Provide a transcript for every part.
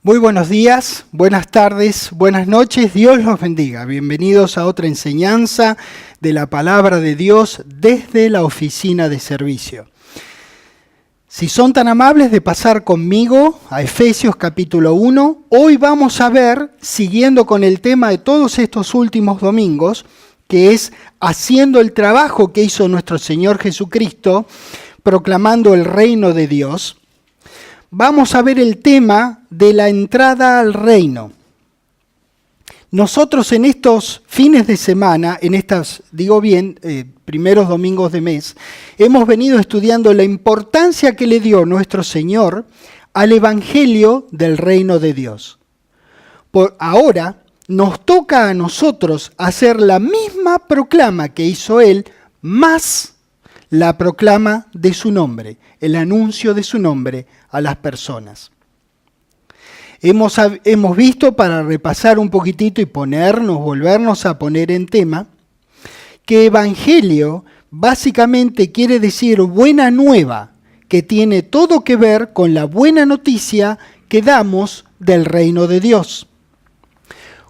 Muy buenos días, buenas tardes, buenas noches, Dios los bendiga. Bienvenidos a otra enseñanza de la palabra de Dios desde la oficina de servicio. Si son tan amables de pasar conmigo a Efesios capítulo 1, hoy vamos a ver, siguiendo con el tema de todos estos últimos domingos, que es haciendo el trabajo que hizo nuestro Señor Jesucristo, proclamando el reino de Dios. Vamos a ver el tema de la entrada al reino. Nosotros en estos fines de semana, en estos, primeros domingos de mes, hemos venido estudiando la importancia que le dio nuestro Señor al Evangelio del reino de Dios. Por ahora nos toca a nosotros hacer la misma proclama que hizo Él, más la proclama de su nombre, el anuncio de su nombre a las personas. Hemos visto, para repasar un poquitito y volvernos a poner en tema, que evangelio básicamente quiere decir buena nueva, que tiene todo que ver con la buena noticia que damos del reino de Dios.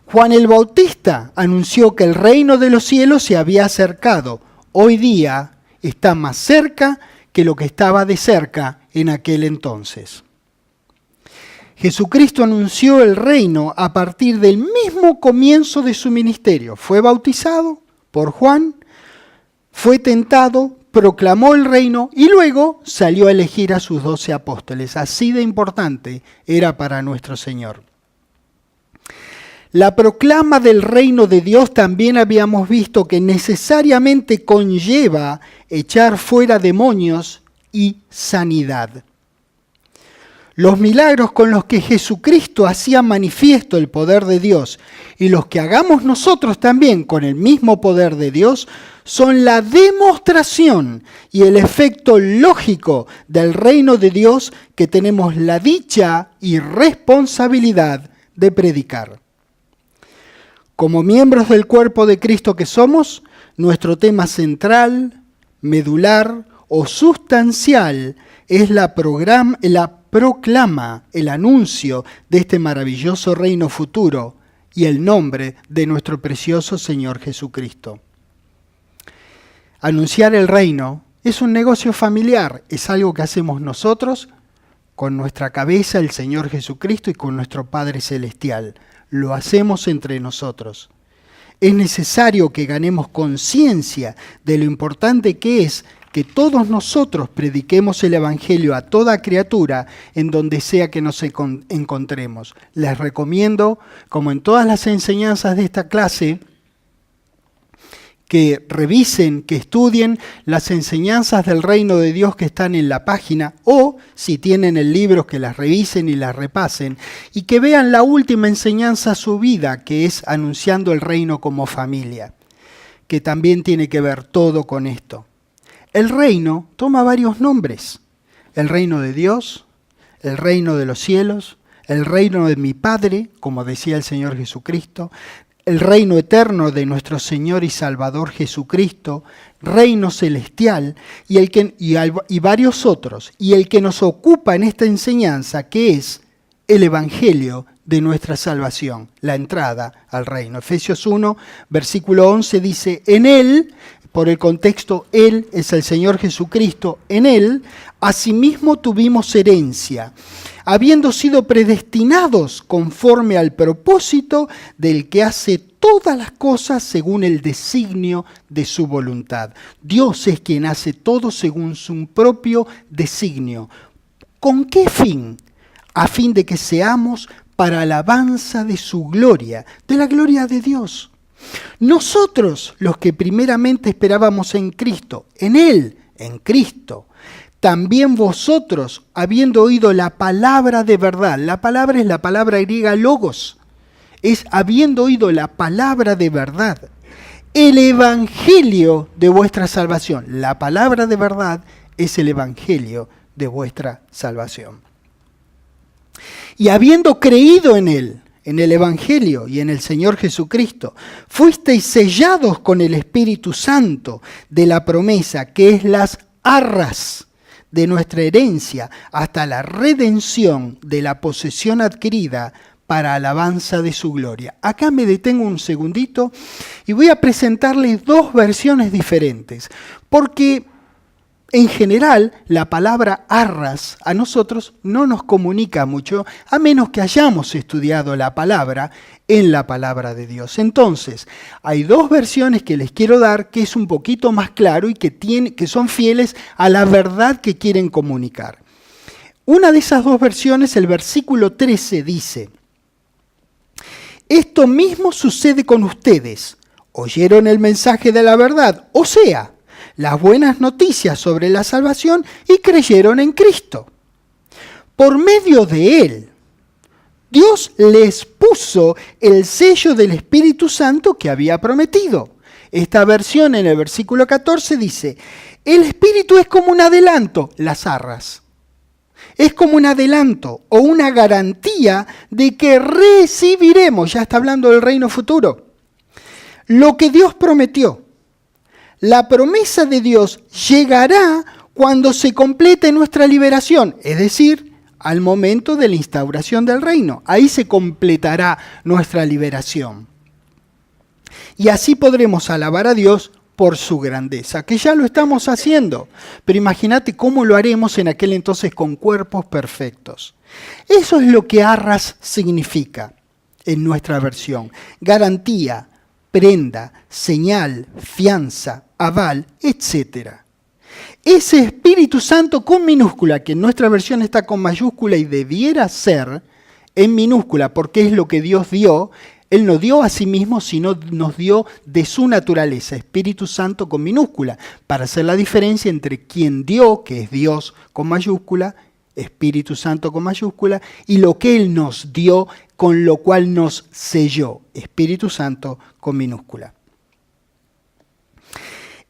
Juan el Bautista anunció que el reino de los cielos se había acercado. Hoy día está más cerca que lo que estaba de cerca en aquel entonces. Jesucristo anunció el reino a partir del mismo comienzo de su ministerio. Fue bautizado por Juan, fue tentado, proclamó el reino y luego salió a elegir a sus 12 apóstoles. Así de importante era para nuestro Señor. La proclama del reino de Dios también habíamos visto que necesariamente conlleva echar fuera demonios y sanidad. Los milagros con los que Jesucristo hacía manifiesto el poder de Dios y los que hagamos nosotros también con el mismo poder de Dios son la demostración y el efecto lógico del reino de Dios que tenemos la dicha y responsabilidad de predicar. Como miembros del cuerpo de Cristo que somos, nuestro tema central, medular o sustancial es la proclama, el anuncio de este maravilloso reino futuro y el nombre de nuestro precioso Señor Jesucristo. Anunciar el reino es un negocio familiar, es algo que hacemos nosotros con nuestra cabeza, el Señor Jesucristo, y con nuestro Padre Celestial. Lo hacemos entre nosotros. Es necesario que ganemos conciencia de lo importante que es que todos nosotros prediquemos el Evangelio a toda criatura en donde sea que nos encontremos. Les recomiendo, como en todas las enseñanzas de esta clase, que revisen, que estudien las enseñanzas del reino de Dios que están en la página, o si tienen el libro, que las revisen y las repasen, y que vean la última enseñanza subida, que es anunciando el reino como familia, que también tiene que ver todo con esto. El reino toma varios nombres: el reino de Dios, el reino de los cielos, el reino de mi Padre, como decía el Señor Jesucristo, el reino eterno de nuestro Señor y Salvador Jesucristo, reino celestial, y varios otros. Y el que nos ocupa en esta enseñanza, que es el Evangelio de nuestra salvación, la entrada al reino. Efesios 1, versículo 11 dice, en Él, por el contexto, Él es el Señor Jesucristo, en Él, asimismo tuvimos herencia, habiendo sido predestinados conforme al propósito del que hace todas las cosas según el designio de su voluntad. Dios es quien hace todo según su propio designio. ¿Con qué fin? A fin de que seamos para alabanza de su gloria, de la gloria de Dios. Nosotros, los que primeramente esperábamos en Cristo, en Él, en Cristo, también vosotros, habiendo oído la palabra de verdad, la palabra es la palabra griega logos, es habiendo oído la palabra de verdad, el evangelio de vuestra salvación. La palabra de verdad es el evangelio de vuestra salvación. Y habiendo creído en Él, en el Evangelio y en el Señor Jesucristo, fuisteis sellados con el Espíritu Santo de la promesa, que es las arras de nuestra herencia hasta la redención de la posesión adquirida para alabanza de su gloria. Acá me detengo un segundito y voy a presentarles dos versiones diferentes, porque en general la palabra arras a nosotros no nos comunica mucho, a menos que hayamos estudiado la palabra en la palabra de Dios. Entonces, hay dos versiones que les quiero dar que es un poquito más claro y que son fieles a la verdad que quieren comunicar. Una de esas dos versiones, el versículo 13 dice: esto mismo sucede con ustedes. Oyeron el mensaje de la verdad, o sea, las buenas noticias sobre la salvación, y creyeron en Cristo. Por medio de Él, Dios les puso el sello del Espíritu Santo que había prometido. Esta versión en el versículo 14 dice: el Espíritu es como un adelanto, las arras. Es como un adelanto o una garantía de que recibiremos, ya está hablando del reino futuro, lo que Dios prometió. La promesa de Dios llegará cuando se complete nuestra liberación, es decir, al momento de la instauración del reino. Ahí se completará nuestra liberación. Y así podremos alabar a Dios por su grandeza, que ya lo estamos haciendo. Pero imagínate cómo lo haremos en aquel entonces con cuerpos perfectos. Eso es lo que arras significa en nuestra versión. Garantía, prenda, señal, fianza, aval, etc. Ese Espíritu Santo con minúscula, que en nuestra versión está con mayúscula y debiera ser en minúscula, porque es lo que Dios dio. Él no dio a sí mismo, sino nos dio de su naturaleza, Espíritu Santo con minúscula, para hacer la diferencia entre quien dio, que es Dios con mayúscula, Espíritu Santo con mayúscula, y lo que Él nos dio, con lo cual nos selló, Espíritu Santo con minúscula.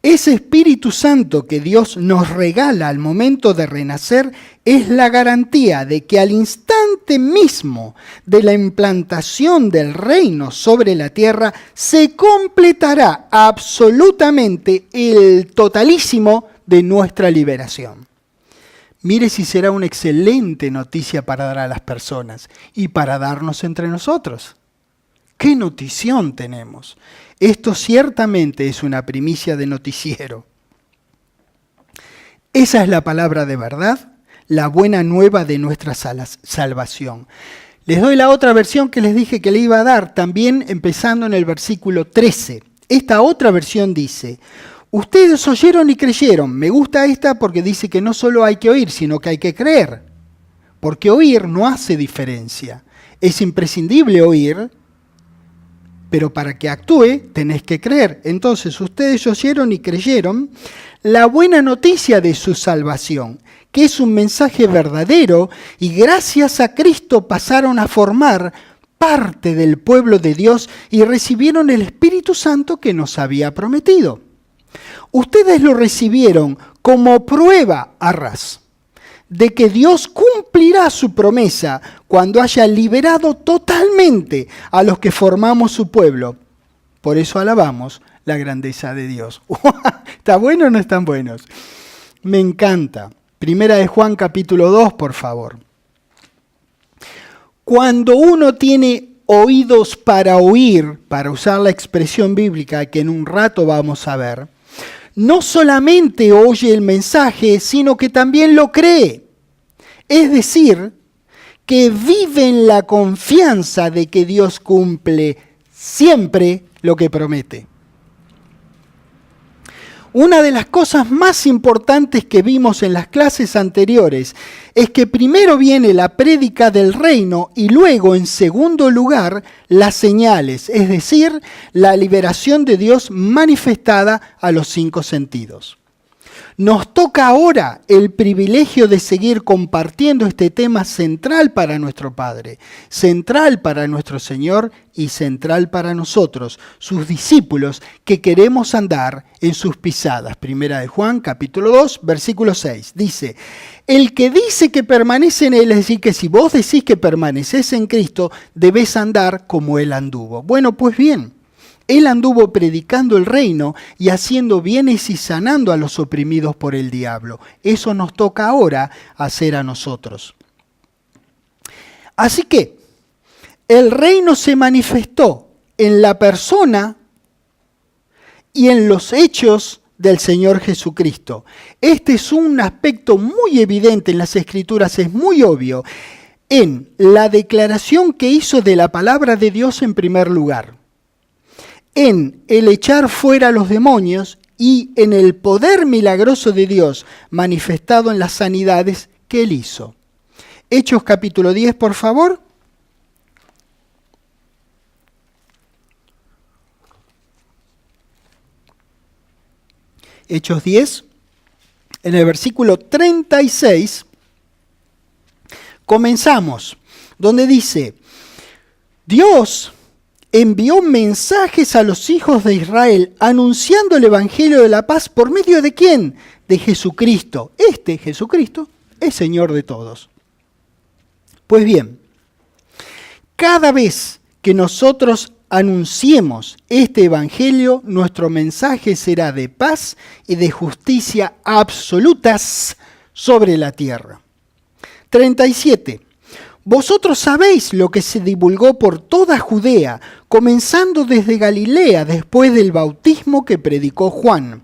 Ese Espíritu Santo que Dios nos regala al momento de renacer es la garantía de que al instante mismo de la implantación del reino sobre la tierra se completará absolutamente el totalísimo de nuestra liberación. Mire si será una excelente noticia para dar a las personas y para darnos entre nosotros. ¡Qué notición tenemos! Esto ciertamente es una primicia de noticiero. Esa es la palabra de verdad, la buena nueva de nuestra salvación. Les doy la otra versión que les dije que le iba a dar, también empezando en el versículo 13. Esta otra versión dice: ustedes oyeron y creyeron. Me gusta esta porque dice que no solo hay que oír, sino que hay que creer. Porque oír no hace diferencia. Es imprescindible oír, pero para que actúe tenés que creer. Entonces ustedes oyeron y creyeron la buena noticia de su salvación, que es un mensaje verdadero, y gracias a Cristo pasaron a formar parte del pueblo de Dios y recibieron el Espíritu Santo que nos había prometido. Ustedes lo recibieron como prueba, arras, de que Dios cumplirá su promesa cuando haya liberado totalmente a los que formamos su pueblo. Por eso alabamos la grandeza de Dios. ¿Está bueno o no están buenos? Me encanta. Primera de Juan capítulo 2, por favor. Cuando uno tiene oídos para oír, para usar la expresión bíblica que en un rato vamos a ver, no solamente oye el mensaje, sino que también lo cree. Es decir, que vive en la confianza de que Dios cumple siempre lo que promete. Una de las cosas más importantes que vimos en las clases anteriores es que primero viene la prédica del reino y luego, en segundo lugar, las señales, es decir, la liberación de Dios manifestada a los 5 sentidos. Nos toca ahora el privilegio de seguir compartiendo este tema central para nuestro Padre, central para nuestro Señor y central para nosotros, sus discípulos, que queremos andar en sus pisadas. Primera de Juan, capítulo 2, versículo 6. Dice: el que dice que permanece en Él, es decir, que si vos decís que permaneces en Cristo, debés andar como Él anduvo. Bueno, pues bien, Él anduvo predicando el reino y haciendo bienes y sanando a los oprimidos por el diablo. Eso nos toca ahora hacer a nosotros. Así que el reino se manifestó en la persona y en los hechos del Señor Jesucristo. Este es un aspecto muy evidente en las Escrituras, es muy obvio, en la declaración que hizo de la palabra de Dios en primer lugar, en el echar fuera a los demonios y en el poder milagroso de Dios manifestado en las sanidades que Él hizo. Hechos capítulo 10, por favor. Hechos 10, en el versículo 36, comenzamos, donde dice, Dios envió mensajes a los hijos de Israel anunciando el evangelio de la paz por medio de ¿quién? De Jesucristo. Este Jesucristo es Señor de todos. Pues bien, cada vez que nosotros anunciemos este evangelio, nuestro mensaje será de paz y de justicia absolutas sobre la tierra. 37. Vosotros sabéis lo que se divulgó por toda Judea, comenzando desde Galilea después del bautismo que predicó Juan.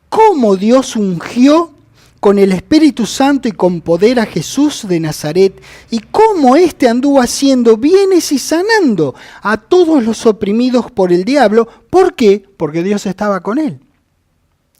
Cómo Dios ungió con el Espíritu Santo y con poder a Jesús de Nazaret, y cómo éste anduvo haciendo bienes y sanando a todos los oprimidos por el diablo. ¿Por qué? Porque Dios estaba con él.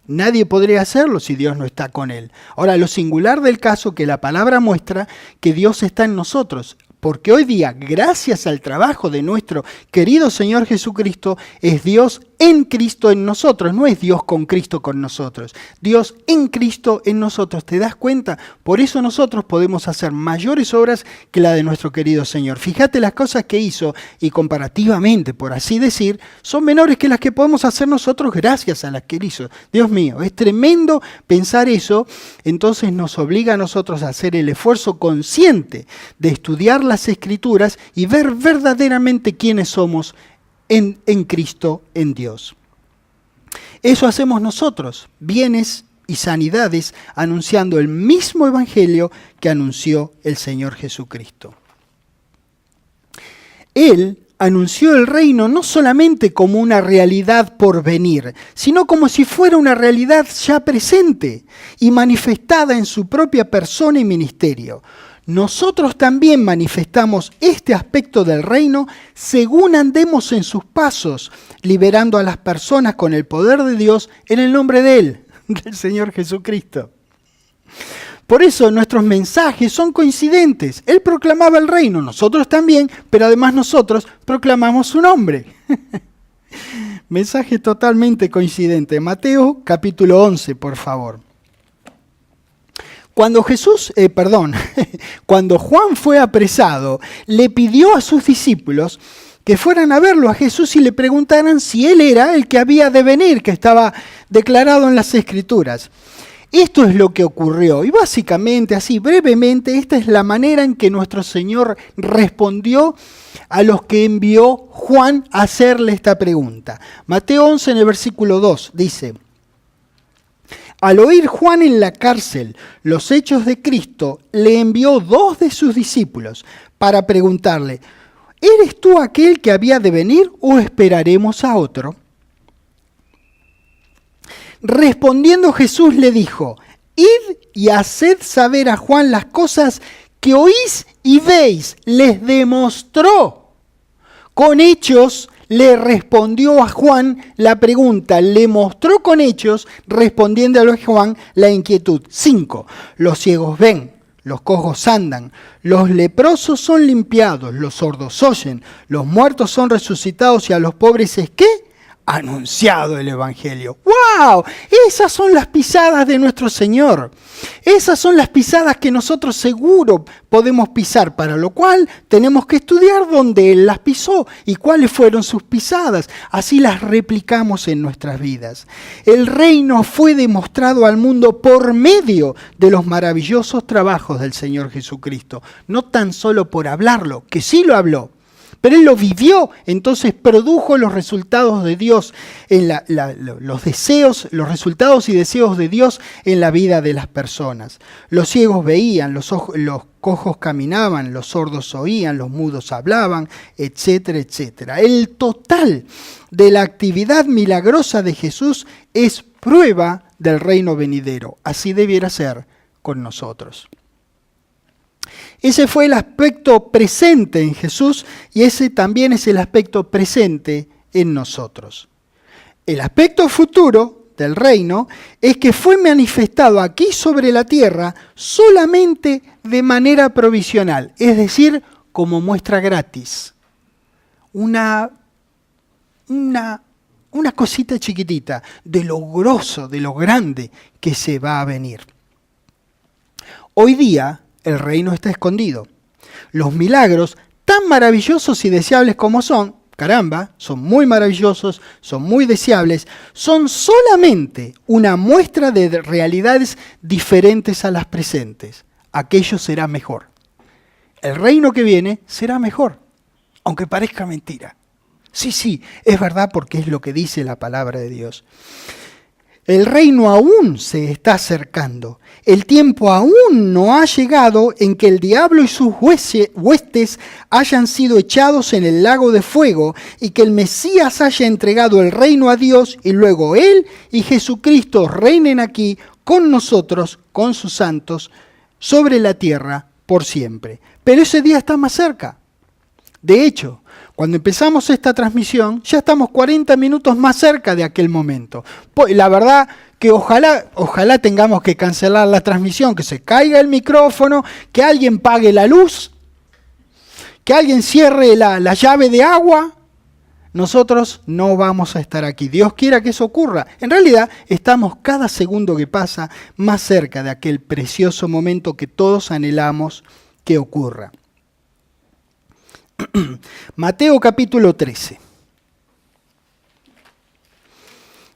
Nadie podría hacerlo si Dios no está con él. Ahora, lo singular del caso que la palabra muestra que Dios está en nosotros. Porque hoy día, gracias al trabajo de nuestro querido Señor Jesucristo, es Dios en Cristo en nosotros, no es Dios con Cristo con nosotros. Dios en Cristo en nosotros, ¿te das cuenta? Por eso nosotros podemos hacer mayores obras que la de nuestro querido Señor. Fíjate las cosas que hizo y comparativamente, por así decir, son menores que las que podemos hacer nosotros gracias a las que Él hizo. Dios mío, es tremendo pensar eso, entonces nos obliga a nosotros a hacer el esfuerzo consciente de estudiar las Escrituras y ver verdaderamente quiénes somos en Cristo, en Dios. Eso hacemos nosotros, bienes y sanidades, anunciando el mismo evangelio que anunció el Señor Jesucristo. Él anunció el reino no solamente como una realidad por venir, sino como si fuera una realidad ya presente y manifestada en su propia persona y ministerio. Nosotros también manifestamos este aspecto del reino según andemos en sus pasos, liberando a las personas con el poder de Dios en el nombre de Él, del Señor Jesucristo. Por eso nuestros mensajes son coincidentes. Él proclamaba el reino, nosotros también, pero además nosotros proclamamos su nombre. Mensaje totalmente coincidente. Mateo capítulo 11, por favor. Cuando Juan fue apresado, le pidió a sus discípulos que fueran a verlo a Jesús y le preguntaran si él era el que había de venir, que estaba declarado en las Escrituras. Esto es lo que ocurrió y básicamente, así brevemente, esta es la manera en que nuestro Señor respondió a los que envió Juan a hacerle esta pregunta. Mateo 11 en el versículo 2 dice: al oír Juan en la cárcel los hechos de Cristo, le envió 2 de sus discípulos para preguntarle: ¿eres tú aquel que había de venir o esperaremos a otro? Respondiendo Jesús le dijo: id y haced saber a Juan las cosas que oís y veis. Les demostró con hechos. Le respondió a Juan la pregunta, le mostró con hechos, respondiendo a Juan la inquietud. 5. Los ciegos ven, los cojos andan, los leprosos son limpiados, los sordos oyen, los muertos son resucitados y a los pobres es ¿qué? Anunciado el Evangelio. ¡Wow! Esas son las pisadas de nuestro Señor. Esas son las pisadas que nosotros seguro podemos pisar, para lo cual tenemos que estudiar dónde Él las pisó y cuáles fueron sus pisadas. Así las replicamos en nuestras vidas. El reino fue demostrado al mundo por medio de los maravillosos trabajos del Señor Jesucristo. No tan solo por hablarlo, que sí lo habló, Pero él lo vivió, entonces produjo los resultados de Dios, los deseos, los resultados y deseos de Dios en la vida de las personas. Los ciegos veían, los cojos caminaban, los sordos oían, los mudos hablaban, etcétera, etcétera. El total de la actividad milagrosa de Jesús es prueba del reino venidero. Así debiera ser con nosotros. Ese fue el aspecto presente en Jesús y ese también es el aspecto presente en nosotros. El aspecto futuro del reino es que fue manifestado aquí sobre la tierra solamente de manera provisional, es decir, como muestra gratis. Una cosita chiquitita de lo grosso, de lo grande que se va a venir. Hoy día el reino está escondido. Los milagros, tan maravillosos y deseables como son, caramba, son muy maravillosos, son muy deseables, son solamente una muestra de realidades diferentes a las presentes. Aquello será mejor. El reino que viene será mejor, aunque parezca mentira. Sí, es verdad porque es lo que dice la palabra de Dios. El reino aún se está acercando. El tiempo aún no ha llegado en que el diablo y sus huestes hayan sido echados en el lago de fuego y que el Mesías haya entregado el reino a Dios y luego Él y Jesucristo reinen aquí con nosotros, con sus santos, sobre la tierra por siempre. Pero ese día está más cerca. De hecho, cuando empezamos esta transmisión, ya estamos 40 minutos más cerca de aquel momento. La verdad que ojalá tengamos que cancelar la transmisión, que se caiga el micrófono, que alguien pague la luz, que alguien cierre la llave de agua. Nosotros no vamos a estar aquí. Dios quiera que eso ocurra. En realidad, estamos cada segundo que pasa más cerca de aquel precioso momento que todos anhelamos que ocurra. Mateo capítulo 13.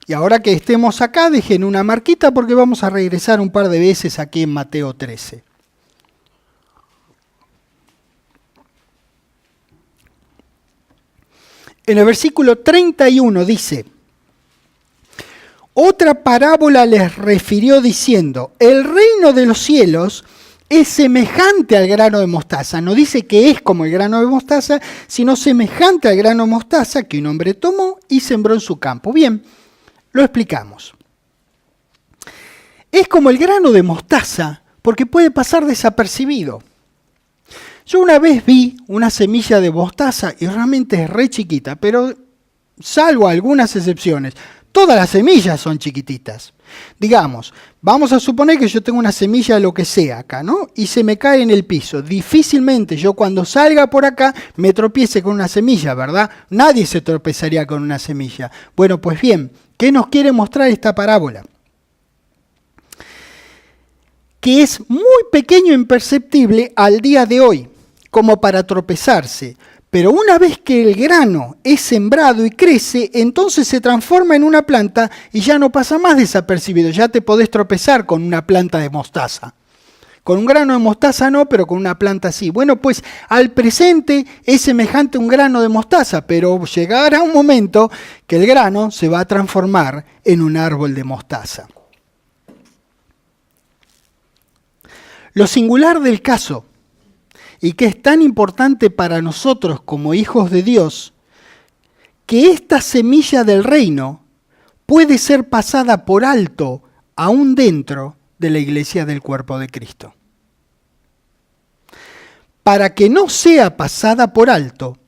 Y ahora que estemos acá, dejen una marquita porque vamos a regresar un par de veces aquí en Mateo 13. En el versículo 31 dice: otra parábola les refirió diciendo, el reino de los cielos es semejante al grano de mostaza. No dice que es como el grano de mostaza, sino semejante al grano de mostaza que un hombre tomó y sembró en su campo. Bien, lo explicamos. Es como el grano de mostaza porque puede pasar desapercibido. Yo una vez vi una semilla de mostaza y realmente es re chiquita, pero salvo algunas excepciones, todas las semillas son chiquititas. Digamos, vamos a suponer que yo tengo una semilla de lo que sea acá, ¿no? Y se me cae en el piso. Difícilmente yo cuando salga por acá me tropiece con una semilla, ¿verdad? Nadie se tropezaría con una semilla. Bueno, pues bien, ¿qué nos quiere mostrar esta parábola? Que es muy pequeño e imperceptible al día de hoy, como para tropezarse. Pero una vez que el grano es sembrado y crece, entonces se transforma en una planta y ya no pasa más desapercibido. Ya te podés tropezar con una planta de mostaza. Con un grano de mostaza no, pero con una planta sí. Bueno, pues al presente es semejante a un grano de mostaza, pero llegará un momento que el grano se va a transformar en un árbol de mostaza. Lo singular del caso, y que es tan importante para nosotros como hijos de Dios, que esta semilla del reino puede ser pasada por alto aún dentro de la iglesia del cuerpo de Cristo. Para que no sea pasada por alto,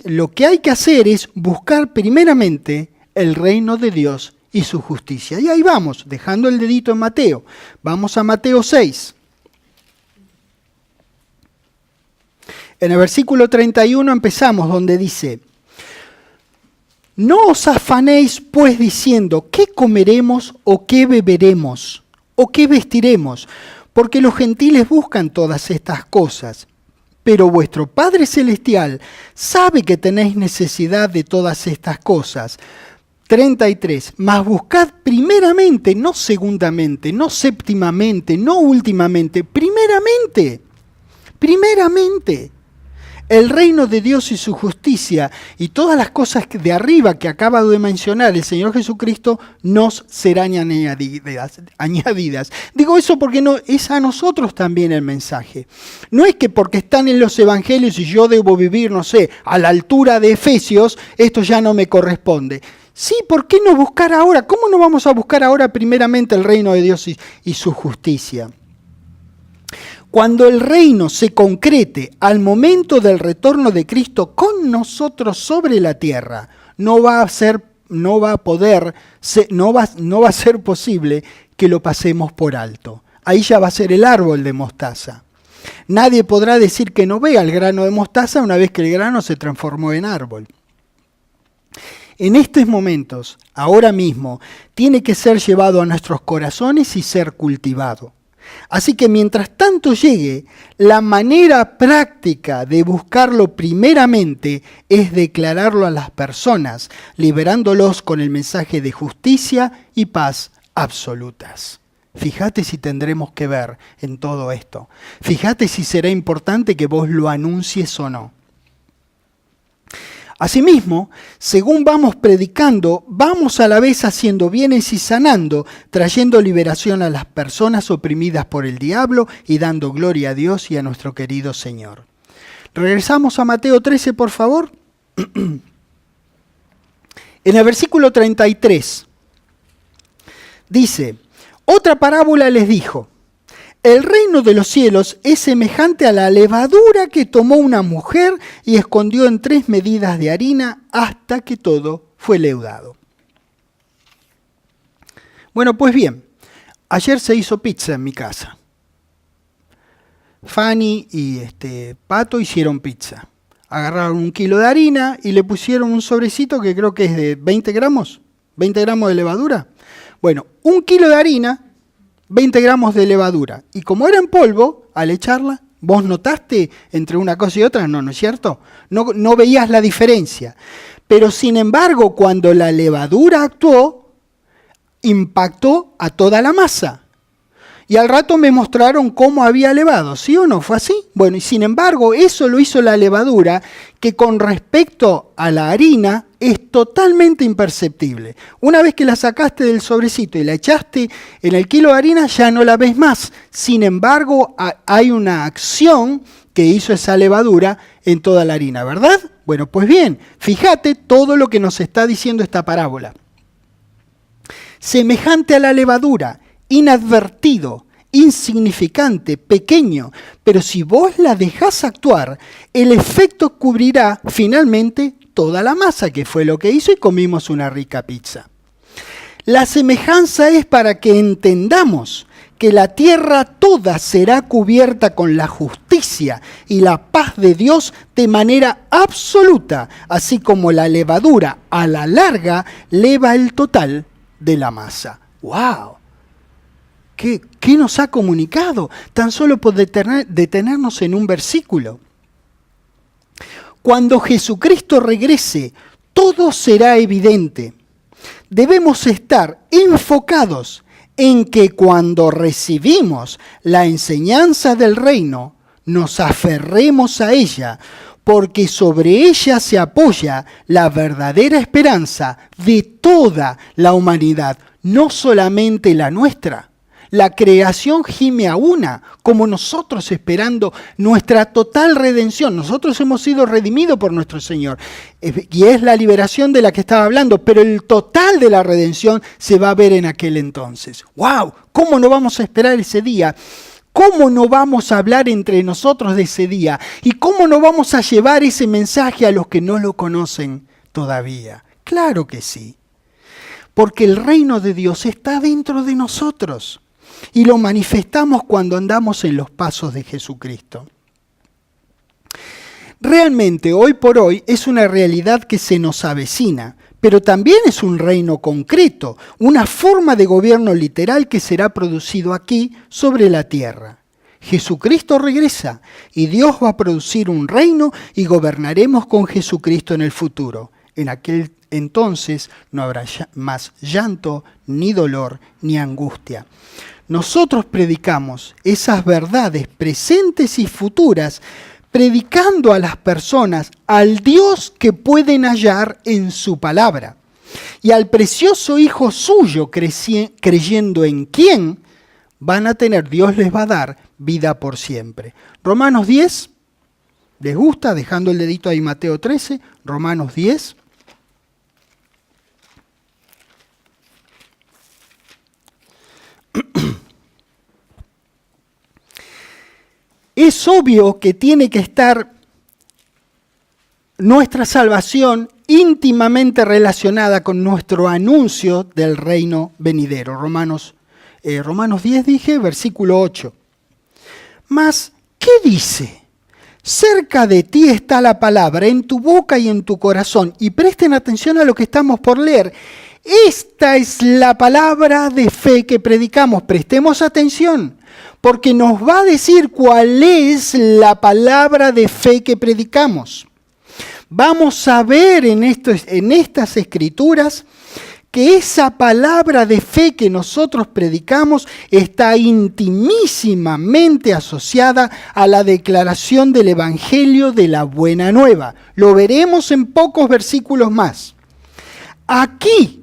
lo que hay que hacer es buscar primeramente el reino de Dios y su justicia. Y ahí vamos, dejando el dedito en Mateo. Vamos a Mateo 6. En el versículo 31 empezamos donde dice: no os afanéis pues diciendo, ¿qué comeremos o qué beberemos o qué vestiremos? Porque los gentiles buscan todas estas cosas. Pero vuestro Padre Celestial sabe que tenéis necesidad de todas estas cosas. 33. Mas buscad primeramente, no segundamente, no séptimamente, no últimamente, primeramente El reino de Dios y su justicia y todas las cosas de arriba que acaba de mencionar el Señor Jesucristo nos serán añadidas. Digo eso porque no, es a nosotros también el mensaje. No es que porque están en los evangelios y yo debo vivir, no sé, a la altura de Efesios, esto ya no me corresponde. Sí, ¿por qué no buscar ahora? ¿Cómo no vamos a buscar ahora primeramente el reino de Dios y su justicia? Cuando el reino se concrete al momento del retorno de Cristo con nosotros sobre la tierra, no va a ser posible que lo pasemos por alto. Ahí ya va a ser el árbol de mostaza. Nadie podrá decir que no vea el grano de mostaza una vez que el grano se transformó en árbol. En estos momentos, ahora mismo, tiene que ser llevado a nuestros corazones y ser cultivado. Así que mientras tanto llegue, la manera práctica de buscarlo primeramente es declararlo a las personas, liberándolos con el mensaje de justicia y paz absolutas. Fíjate si tendremos que ver en todo esto. Fíjate si será importante que vos lo anuncies o no. Asimismo, según vamos predicando, vamos a la vez haciendo bienes y sanando, trayendo liberación a las personas oprimidas por el diablo y dando gloria a Dios y a nuestro querido Señor. Regresamos a Mateo 13, por favor. En el versículo 33 dice, otra parábola les dijo, el reino de los cielos es semejante a la levadura que tomó una mujer y escondió en 3 medidas de harina hasta que todo fue leudado. Bueno, pues bien, ayer se hizo pizza en mi casa. Fanny y Pato hicieron pizza. Agarraron 1 kilo de harina y le pusieron un sobrecito que creo que es de 20 gramos. 20 gramos de levadura. Bueno, 1 kilo de harina, 20 gramos de levadura. Y como era en polvo, al echarla, ¿vos notaste entre una cosa y otra? No, ¿no es cierto? No veías la diferencia. Pero sin embargo, cuando la levadura actuó, impactó a toda la masa. Y al rato me mostraron cómo había levado, ¿sí o no? ¿Fue así? Bueno, y sin embargo, eso lo hizo la levadura, que con respecto a la harina es totalmente imperceptible. Una vez que la sacaste del sobrecito y la echaste en el kilo de harina, ya no la ves más. Sin embargo, hay una acción que hizo esa levadura en toda la harina, ¿verdad? Bueno, pues bien, fíjate todo lo que nos está diciendo esta parábola. Semejante a la levadura, inadvertido, insignificante, pequeño, pero si vos la dejás actuar, el efecto cubrirá finalmente toda la masa, que fue lo que hizo y comimos una rica pizza. La semejanza es para que entendamos que la tierra toda será cubierta con la justicia y la paz de Dios de manera absoluta, así como la levadura a la larga leva el total de la masa. ¡Wow! ¿Qué nos ha comunicado? Tan solo por detenernos en un versículo. Cuando Jesucristo regrese, todo será evidente. Debemos estar enfocados en que cuando recibimos la enseñanza del reino, nos aferremos a ella, porque sobre ella se apoya la verdadera esperanza de toda la humanidad, no solamente la nuestra. La creación gime a una, como nosotros esperando nuestra total redención. Nosotros hemos sido redimidos por nuestro Señor. Y es la liberación de la que estaba hablando, pero el total de la redención se va a ver en aquel entonces. ¡Wow! ¿Cómo no vamos a esperar ese día? ¿Cómo no vamos a hablar entre nosotros de ese día? ¿Y cómo no vamos a llevar ese mensaje a los que no lo conocen todavía? Claro que sí. Porque el reino de Dios está dentro de nosotros. Y lo manifestamos cuando andamos en los pasos de Jesucristo. Realmente, hoy por hoy, es una realidad que se nos avecina, pero también es un reino concreto, una forma de gobierno literal que será producido aquí sobre la tierra. Jesucristo regresa y Dios va a producir un reino y gobernaremos con Jesucristo en el futuro. En aquel entonces no habrá más llanto, ni dolor, ni angustia. Nosotros predicamos esas verdades presentes y futuras, predicando a las personas al Dios que pueden hallar en su palabra y al precioso Hijo suyo, creyendo en quien van a tener, Dios les va a dar vida por siempre. Romanos 10, ¿les gusta? Dejando el dedito ahí, Mateo 13, Romanos 10. Es obvio que tiene que estar nuestra salvación íntimamente relacionada con nuestro anuncio del reino venidero. Romanos 10 dije, versículo 8. Mas, ¿qué dice? Cerca de ti está la palabra, en tu boca y en tu corazón. Y presten atención a lo que estamos por leer. Esta es la palabra de fe que predicamos. Prestemos atención, porque nos va a decir cuál es la palabra de fe que predicamos. Vamos a ver en estas escrituras que esa palabra de fe que nosotros predicamos está intimísimamente asociada a la declaración del Evangelio de la Buena Nueva. Lo veremos en pocos versículos más. Aquí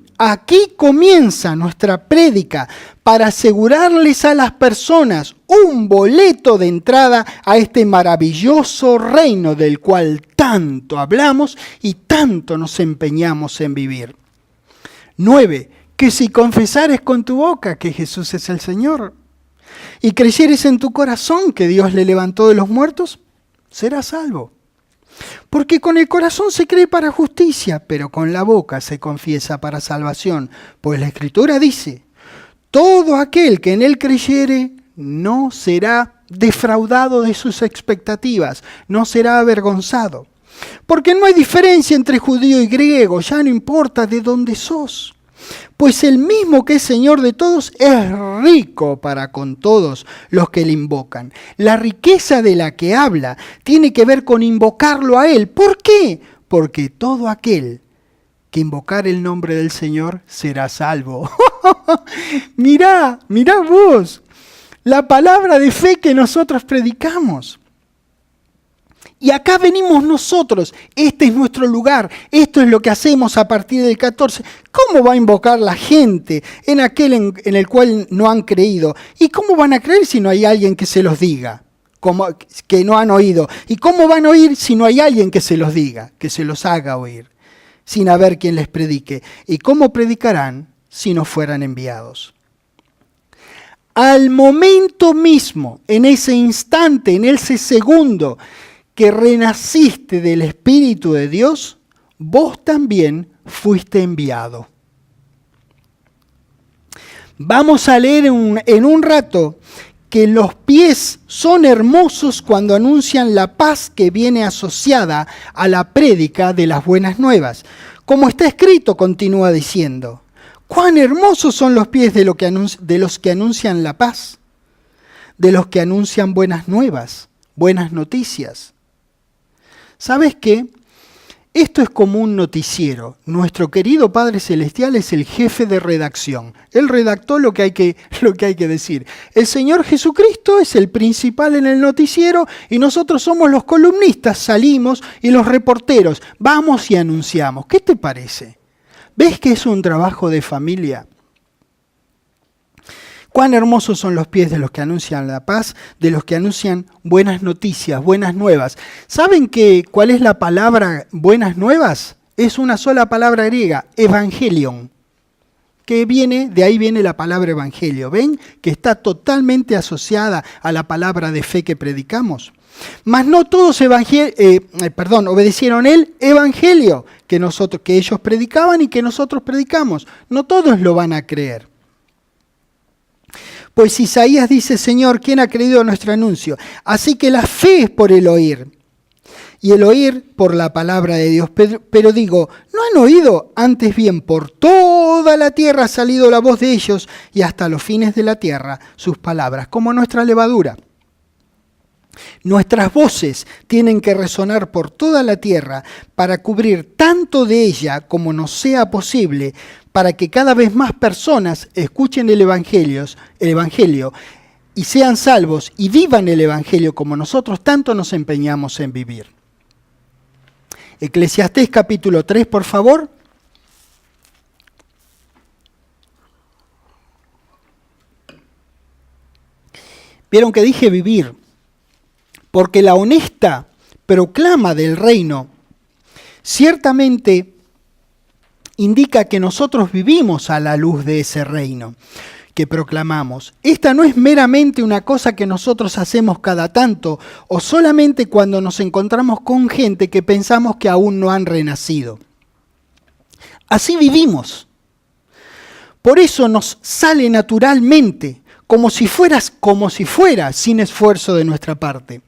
comienza nuestra prédica para asegurarles a las personas un boleto de entrada a este maravilloso reino del cual tanto hablamos y tanto nos empeñamos en vivir. 9. Que si confesares con tu boca que Jesús es el Señor y creyeres en tu corazón que Dios le levantó de los muertos, serás salvo. Porque con el corazón se cree para justicia, pero con la boca se confiesa para salvación. Pues la Escritura dice, todo aquel que en él creyere no será defraudado de sus expectativas, no será avergonzado. Porque no hay diferencia entre judío y griego, ya no importa de dónde sos. Pues el mismo que es Señor de todos es rico para con todos los que le invocan. La riqueza de la que habla tiene que ver con invocarlo a Él. ¿Por qué? Porque todo aquel que invocar el nombre del Señor será salvo. Mirá vos, la palabra de fe que nosotros predicamos. Y acá venimos nosotros, este es nuestro lugar, esto es lo que hacemos a partir del 14. ¿Cómo va a invocar la gente en aquel en el cual no han creído? ¿Y cómo van a creer si no hay alguien que se los diga, que no han oído? ¿Y cómo van a oír si no hay alguien que se los diga, que se los haga oír, sin haber quien les predique? ¿Y cómo predicarán si no fueran enviados? Al momento mismo, en ese instante, en ese segundo, que renaciste del Espíritu de Dios, vos también fuiste enviado. Vamos a leer en un rato que los pies son hermosos cuando anuncian la paz que viene asociada a la prédica de las buenas nuevas. Como está escrito, continúa diciendo, cuán hermosos son los pies de los que anuncian la paz, de los que anuncian buenas nuevas, buenas noticias. ¿Sabes qué? Esto es como un noticiero. Nuestro querido Padre Celestial es el jefe de redacción. Él redactó lo que hay que decir. El Señor Jesucristo es el principal en el noticiero y nosotros somos los columnistas, salimos y los reporteros. Vamos y anunciamos. ¿Qué te parece? ¿Ves que es un trabajo de familia? Cuán hermosos son los pies de los que anuncian la paz, de los que anuncian buenas noticias, buenas nuevas. ¿Saben cuál es la palabra buenas nuevas? Es una sola palabra griega, evangelion, de ahí viene la palabra evangelio. ¿Ven? Que está totalmente asociada a la palabra de fe que predicamos. Mas no todos obedecieron el evangelio que ellos predicaban y que nosotros predicamos. No todos lo van a creer. Pues Isaías dice, Señor, ¿quién ha creído a nuestro anuncio? Así que la fe es por el oír, y el oír por la palabra de Dios. Pero digo, ¿no han oído? Antes bien, por toda la tierra ha salido la voz de ellos, y hasta los fines de la tierra sus palabras, como nuestra levadura. Nuestras voces tienen que resonar por toda la tierra para cubrir tanto de ella como nos sea posible, para que cada vez más personas escuchen el Evangelio y sean salvos y vivan el Evangelio como nosotros tanto nos empeñamos en vivir. Eclesiastés capítulo 3, por favor. Vieron que dije vivir, porque la honesta proclama del reino ciertamente indica que nosotros vivimos a la luz de ese reino que proclamamos. Esta no es meramente una cosa que nosotros hacemos cada tanto o solamente cuando nos encontramos con gente que pensamos que aún no han renacido. Así vivimos. Por eso nos sale naturalmente, como si fuera, sin esfuerzo de nuestra parte.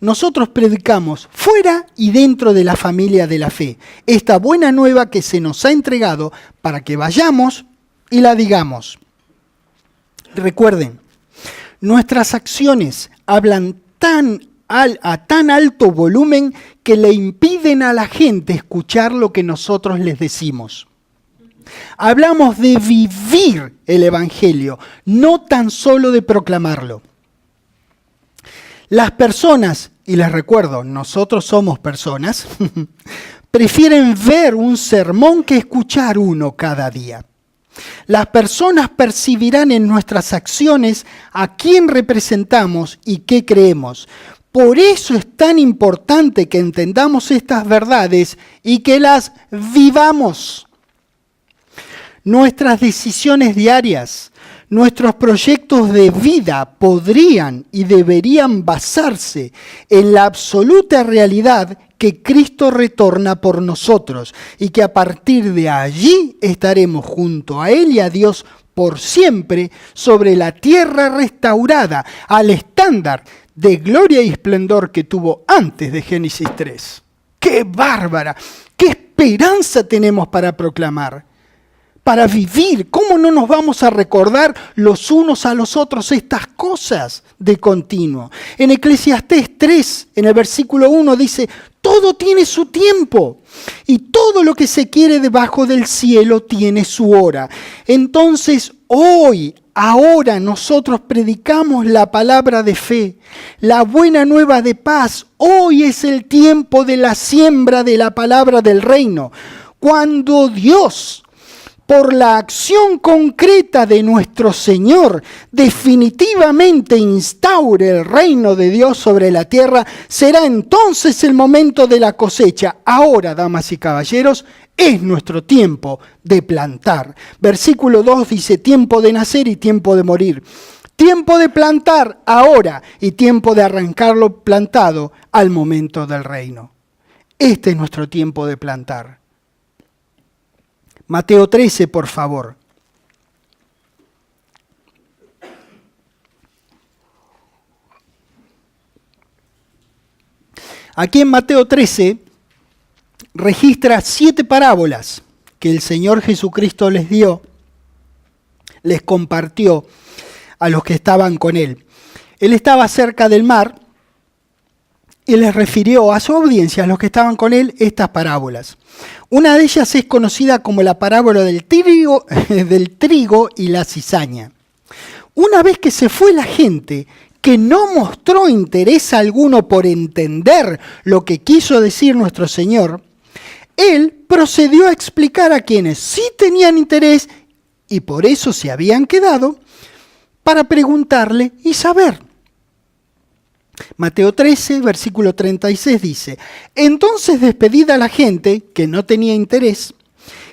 Nosotros predicamos fuera y dentro de la familia de la fe esta buena nueva que se nos ha entregado para que vayamos y la digamos. Recuerden, nuestras acciones hablan a tan alto volumen que le impiden a la gente escuchar lo que nosotros les decimos. Hablamos de vivir el Evangelio, no tan solo de proclamarlo. Las personas, y les recuerdo, nosotros somos personas, prefieren ver un sermón que escuchar uno cada día. Las personas percibirán en nuestras acciones a quién representamos y qué creemos. Por eso es tan importante que entendamos estas verdades y que las vivamos. Nuestras decisiones diarias, nuestros proyectos de vida podrían y deberían basarse en la absoluta realidad que Cristo retorna por nosotros y que a partir de allí estaremos junto a Él y a Dios por siempre sobre la tierra restaurada al estándar de gloria y esplendor que tuvo antes de Génesis 3. ¡Qué bárbara! ¡Qué esperanza tenemos para proclamar! Para vivir, ¿cómo no nos vamos a recordar los unos a los otros estas cosas de continuo? En Eclesiastés 3, en el versículo 1 dice, todo tiene su tiempo y todo lo que se quiere debajo del cielo tiene su hora. Entonces, ahora nosotros predicamos la palabra de fe, la buena nueva de paz. Hoy es el tiempo de la siembra de la palabra del reino. Cuando Dios, por la acción concreta de nuestro Señor, definitivamente instaure el reino de Dios sobre la tierra, será entonces el momento de la cosecha. Ahora, damas y caballeros, es nuestro tiempo de plantar. Versículo 2 dice, tiempo de nacer y tiempo de morir. Tiempo de plantar ahora y tiempo de arrancarlo plantado al momento del reino. Este es nuestro tiempo de plantar. Mateo 13, por favor. Aquí en Mateo 13 registra 7 parábolas que el Señor Jesucristo les dio, les compartió a los que estaban con Él. Él estaba cerca del mar y les refirió a su audiencia, a los que estaban con Él, estas parábolas. Una de ellas es conocida como la parábola del trigo y la cizaña. Una vez que se fue la gente que no mostró interés alguno por entender lo que quiso decir nuestro Señor, Él procedió a explicar a quienes sí tenían interés y por eso se habían quedado, para preguntarle y saber. Mateo 13, versículo 36 dice, entonces despedida la gente, que no tenía interés,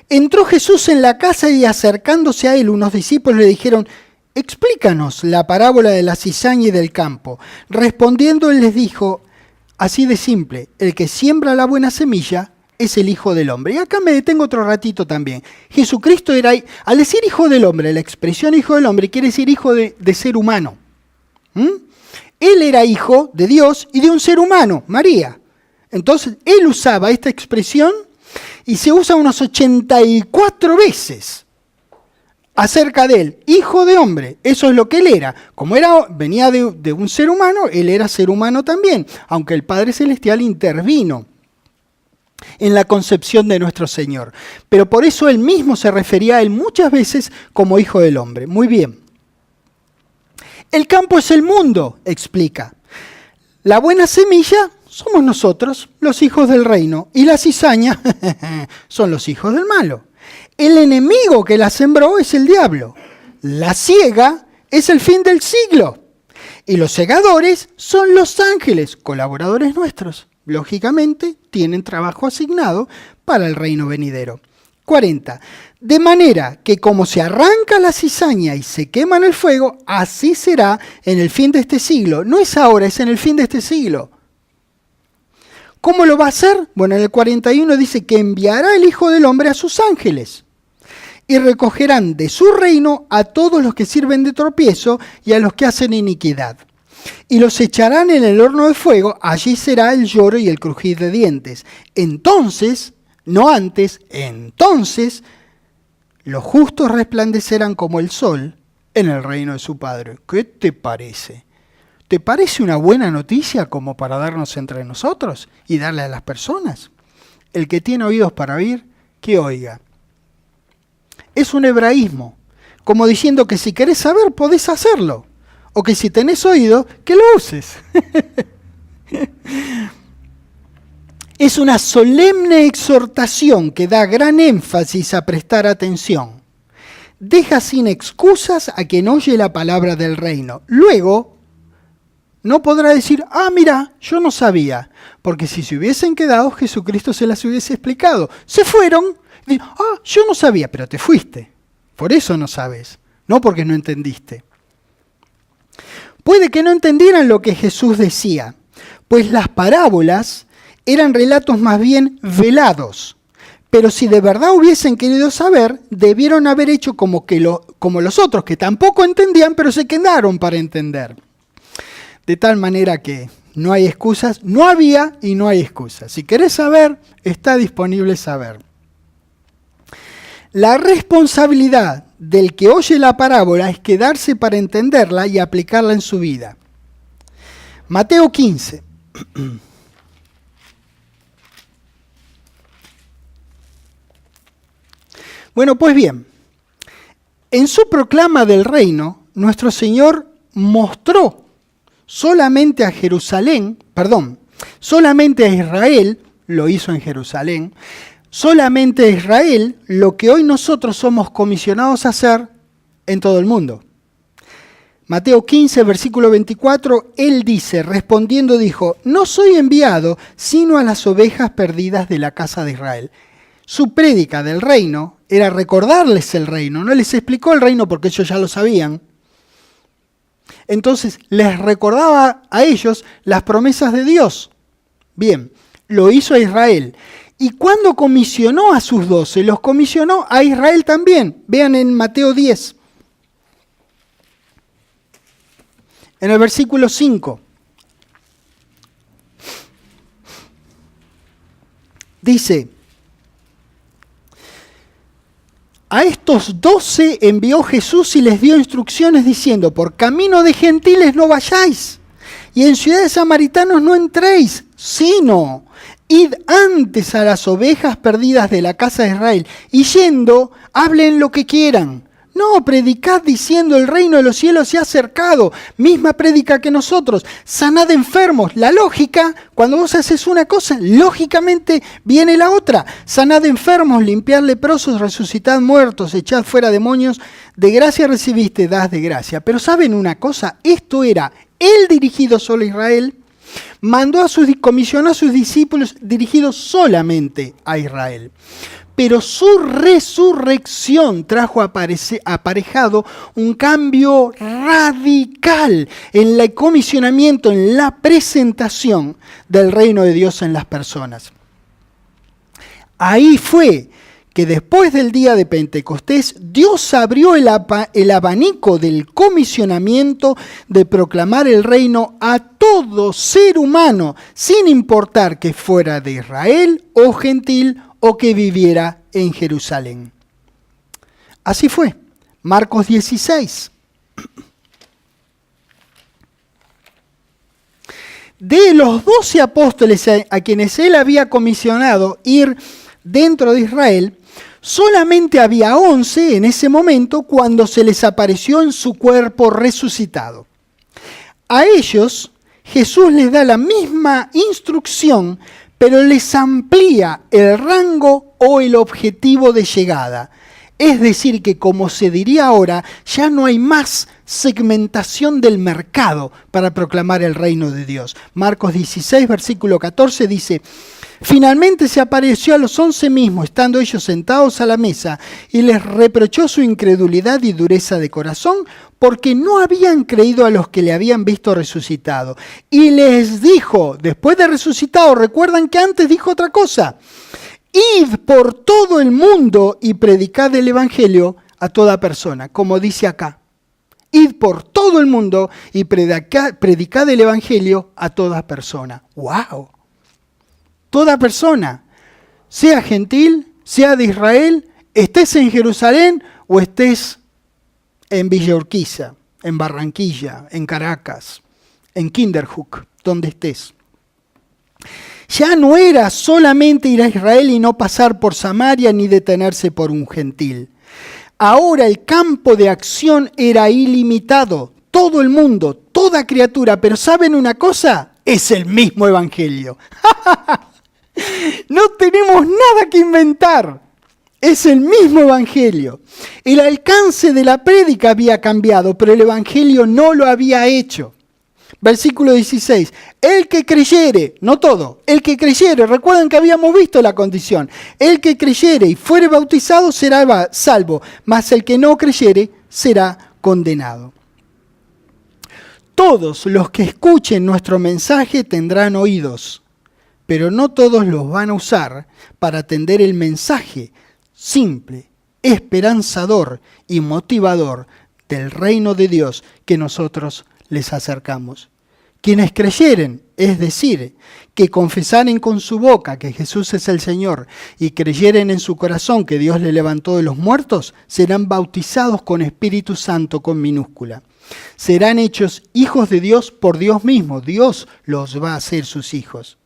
entró Jesús en la casa y acercándose a él unos discípulos le dijeron, explícanos la parábola de la cizaña y del campo. Respondiendo él les dijo, así de simple, el que siembra la buena semilla es el Hijo del Hombre. Y acá me detengo otro ratito también. Jesucristo era, al decir Hijo del Hombre, la expresión Hijo del Hombre quiere decir hijo de ser humano. Él era hijo de Dios y de un ser humano, María. Entonces, él usaba esta expresión y se usa unos 84 veces acerca de él. Hijo de hombre, eso es lo que él era. Como venía de un ser humano, él era ser humano también, aunque el Padre Celestial intervino en la concepción de nuestro Señor. Pero por eso él mismo se refería a él muchas veces como Hijo del Hombre. Muy bien. El campo es el mundo, explica. La buena semilla somos nosotros, los hijos del reino, y la cizaña son los hijos del malo. El enemigo que la sembró es el diablo. La siega es el fin del siglo. Y los segadores son los ángeles, colaboradores nuestros. Lógicamente, tienen trabajo asignado para el reino venidero. 40. De manera que como se arranca la cizaña y se quema en el fuego, así será en el fin de este siglo. No es ahora, es en el fin de este siglo. ¿Cómo lo va a hacer? Bueno, en el 41 dice que enviará el Hijo del Hombre a sus ángeles y recogerán de su reino a todos los que sirven de tropiezo y a los que hacen iniquidad. Y los echarán en el horno de fuego, allí será el lloro y el crujir de dientes. Entonces, no antes, entonces, los justos resplandecerán como el sol en el reino de su Padre. ¿Qué te parece? ¿Te parece una buena noticia como para darnos entre nosotros y darle a las personas? El que tiene oídos para oír, que oiga. Es un hebraísmo, como diciendo que si querés saber, podés hacerlo. O que si tenés oído, que lo uses. Es una solemne exhortación que da gran énfasis a prestar atención. Deja sin excusas a quien oye la palabra del reino. Luego, no podrá decir, mira, yo no sabía. Porque si se hubiesen quedado, Jesucristo se las hubiese explicado. Se fueron. Yo no sabía, pero te fuiste. Por eso no sabes, no porque no entendiste. Puede que no entendieran lo que Jesús decía, pues las parábolas eran relatos más bien velados. Pero si de verdad hubiesen querido saber, debieron haber hecho como los otros, que tampoco entendían, pero se quedaron para entender. De tal manera que no hay excusas, no había y no hay excusas. Si querés saber, está disponible saber. La responsabilidad del que oye la parábola es quedarse para entenderla y aplicarla en su vida. Mateo 15. Bueno, pues bien, en su proclama del reino, nuestro Señor mostró solamente a Israel, lo hizo en Jerusalén, solamente a Israel lo que hoy nosotros somos comisionados a hacer en todo el mundo. Mateo 15, versículo 24, él dice, respondiendo dijo, no soy enviado sino a las ovejas perdidas de la casa de Israel. Su prédica del reino era recordarles el reino, no les explicó el reino porque ellos ya lo sabían. Entonces les recordaba a ellos las promesas de Dios. Bien, lo hizo a Israel. Y cuando comisionó a sus 12, los comisionó a Israel también. Vean en Mateo 10. En el versículo 5. Dice, a estos 12 envió Jesús y les dio instrucciones diciendo, por camino de gentiles no vayáis, y en ciudades samaritanos no entréis, sino id antes a las ovejas perdidas de la casa de Israel, y yendo, hablen lo que quieran. No, predicad diciendo el reino de los cielos se ha acercado, misma prédica que nosotros, sanad enfermos. La lógica, cuando vos haces una cosa, lógicamente viene la otra. Sanad enfermos, limpiad leprosos, resucitad muertos, echad fuera demonios, de gracia recibiste, das de gracia. Pero ¿saben una cosa? Esto era él dirigido solo a Israel, comisionó a sus discípulos dirigidos solamente a Israel. Pero su resurrección trajo aparejado un cambio radical en el comisionamiento, en la presentación del reino de Dios en las personas. Ahí fue que después del día de Pentecostés, Dios abrió el abanico del comisionamiento de proclamar el reino a todo ser humano, sin importar que fuera de Israel o gentil o que viviera en Jerusalén. Así fue. Marcos 16. De los 12 apóstoles a quienes él había comisionado ir dentro de Israel, solamente había 11 en ese momento cuando se les apareció en su cuerpo resucitado. A ellos Jesús les da la misma instrucción, pero les amplía el rango o el objetivo de llegada. Es decir, que como se diría ahora, ya no hay más segmentación del mercado para proclamar el reino de Dios. Marcos 16, versículo 14 dice: finalmente se apareció a los 11 mismos, estando ellos sentados a la mesa, y les reprochó su incredulidad y dureza de corazón, porque no habían creído a los que le habían visto resucitado. Y les dijo, después de resucitado, recuerdan que antes dijo otra cosa: id por todo el mundo y predicad el evangelio a toda persona, como dice acá. Id por todo el mundo y predicad el evangelio a toda persona. ¡Wow! Toda persona, sea gentil, sea de Israel, estés en Jerusalén o estés en Villa Urquiza, en Barranquilla, en Caracas, en Kinderhook, donde estés. Ya no era solamente ir a Israel y no pasar por Samaria ni detenerse por un gentil. Ahora el campo de acción era ilimitado. Todo el mundo, toda criatura, pero ¿saben una cosa? Es el mismo evangelio. No tenemos nada que inventar. Es el mismo evangelio. El alcance de la prédica había cambiado, pero el evangelio no lo había hecho. Versículo 16, el que creyere, no todo, el que creyere, recuerden que habíamos visto la condición, el que creyere y fuere bautizado será salvo, mas el que no creyere será condenado. Todos los que escuchen nuestro mensaje tendrán oídos, pero no todos los van a usar para atender el mensaje simple, esperanzador y motivador del reino de Dios que nosotros les acercamos. Quienes creyeren, es decir, que confesaren con su boca que Jesús es el Señor y creyeren en su corazón que Dios le levantó de los muertos, serán bautizados con Espíritu Santo con minúscula. Serán hechos hijos de Dios por Dios mismo. Dios los va a hacer sus hijos.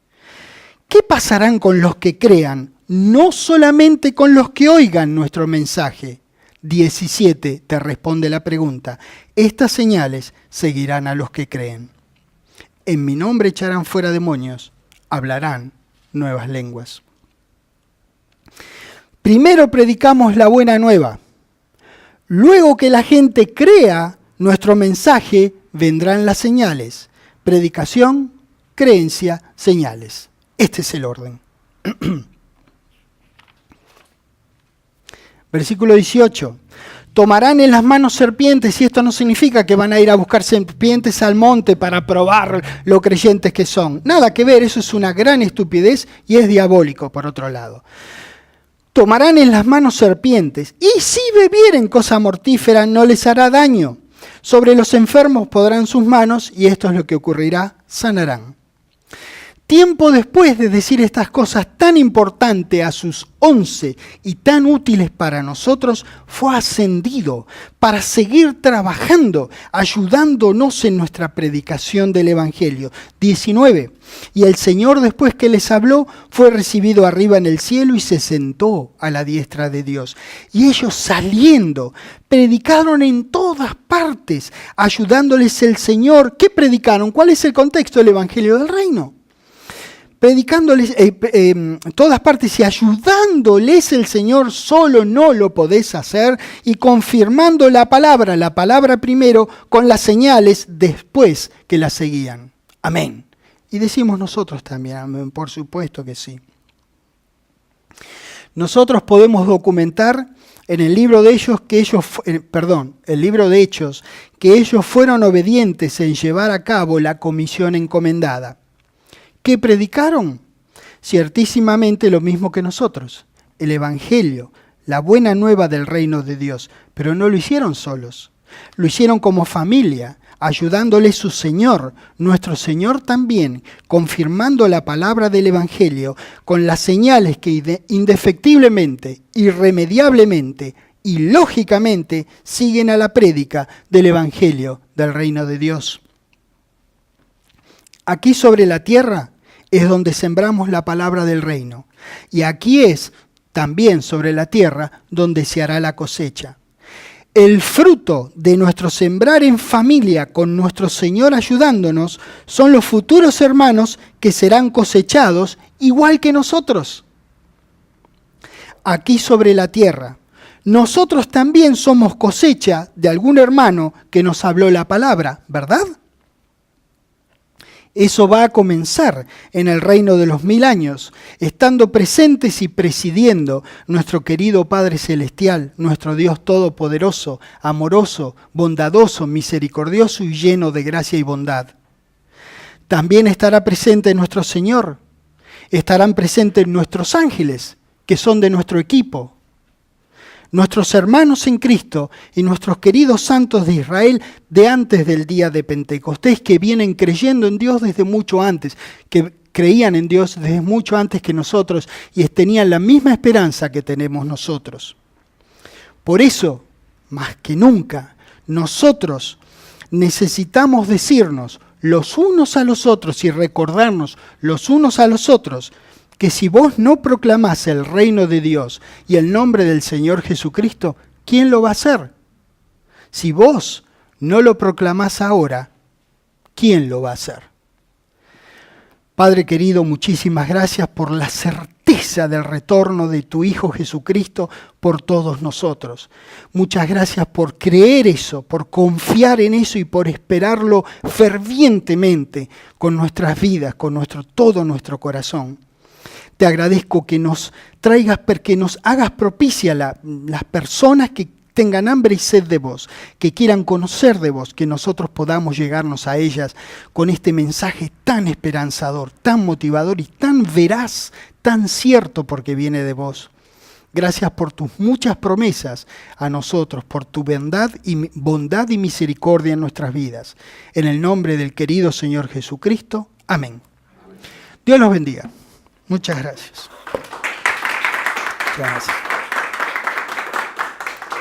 ¿Qué pasarán con los que crean? No solamente con los que oigan nuestro mensaje. 17 te responde la pregunta. Estas señales seguirán a los que creen. En mi nombre echarán fuera demonios, hablarán nuevas lenguas. Primero predicamos la buena nueva. Luego que la gente crea nuestro mensaje, vendrán las señales. Predicación, creencia, señales. Este es el orden. Versículo 18. Tomarán en las manos serpientes, y esto no significa que van a ir a buscar serpientes al monte para probar lo creyentes que son. Nada que ver, eso es una gran estupidez y es diabólico por otro lado. Tomarán en las manos serpientes, y si bebieren cosa mortífera no les hará daño. Sobre los enfermos podrán sus manos, y esto es lo que ocurrirá, sanarán. Tiempo después de decir estas cosas tan importantes a sus 11 y tan útiles para nosotros, fue ascendido para seguir trabajando, ayudándonos en nuestra predicación del Evangelio. 19. Y el Señor, después que les habló, fue recibido arriba en el cielo y se sentó a la diestra de Dios. Y ellos saliendo, predicaron en todas partes, ayudándoles el Señor. ¿Qué predicaron? ¿Cuál es el contexto del Evangelio del Reino? Predicándoles en todas partes y ayudándoles el Señor, solo no lo podés hacer, y confirmando la palabra primero, con las señales después que la seguían. Amén. Y decimos nosotros también, amén, por supuesto que sí. Nosotros podemos documentar en el libro de Hechos que ellos fueron obedientes en llevar a cabo la comisión encomendada. ¿Qué predicaron? Ciertísimamente lo mismo que nosotros, el Evangelio, la buena nueva del reino de Dios, pero no lo hicieron solos, lo hicieron como familia, ayudándole su Señor, nuestro Señor también, confirmando la palabra del Evangelio con las señales que indefectiblemente, irremediablemente y lógicamente siguen a la prédica del Evangelio del reino de Dios. Aquí sobre la tierra es donde sembramos la palabra del reino. Y aquí es también sobre la tierra donde se hará la cosecha. el fruto de nuestro sembrar en familia con nuestro Señor ayudándonos son los futuros hermanos que serán cosechados igual que nosotros. Aquí sobre la tierra, nosotros también somos cosecha de algún hermano que nos habló la palabra, ¿verdad? Eso va a comenzar en el reino de los 1000 años, estando presentes y presidiendo nuestro querido Padre Celestial, nuestro Dios Todopoderoso, amoroso, bondadoso, misericordioso y lleno de gracia y bondad. También estará presente nuestro Señor, estarán presentes nuestros ángeles, que son de nuestro equipo, nuestros hermanos en Cristo y nuestros queridos santos de Israel de antes del día de Pentecostés, que vienen creyendo en Dios desde mucho antes, que creían en Dios desde mucho antes que nosotros y tenían la misma esperanza que tenemos nosotros. Por eso, más que nunca, nosotros necesitamos decirnos los unos a los otros y recordarnos los unos a los otros que si vos no proclamás el reino de Dios y el nombre del Señor Jesucristo, ¿quién lo va a hacer? Si vos no lo proclamás ahora, ¿quién lo va a hacer? Padre querido, muchísimas gracias por la certeza del retorno de tu Hijo Jesucristo por todos nosotros. Muchas gracias por creer eso, por confiar en eso y por esperarlo fervientemente con nuestras vidas, con todo nuestro corazón. Te agradezco que nos traigas, que nos hagas propicia las personas que tengan hambre y sed de vos, que quieran conocer de vos, que nosotros podamos llegarnos a ellas con este mensaje tan esperanzador, tan motivador y tan veraz, tan cierto porque viene de vos. Gracias por tus muchas promesas a nosotros, por tu bondad y misericordia en nuestras vidas. En el nombre del querido Señor Jesucristo. Amén. Dios los bendiga. Muchas gracias. Gracias.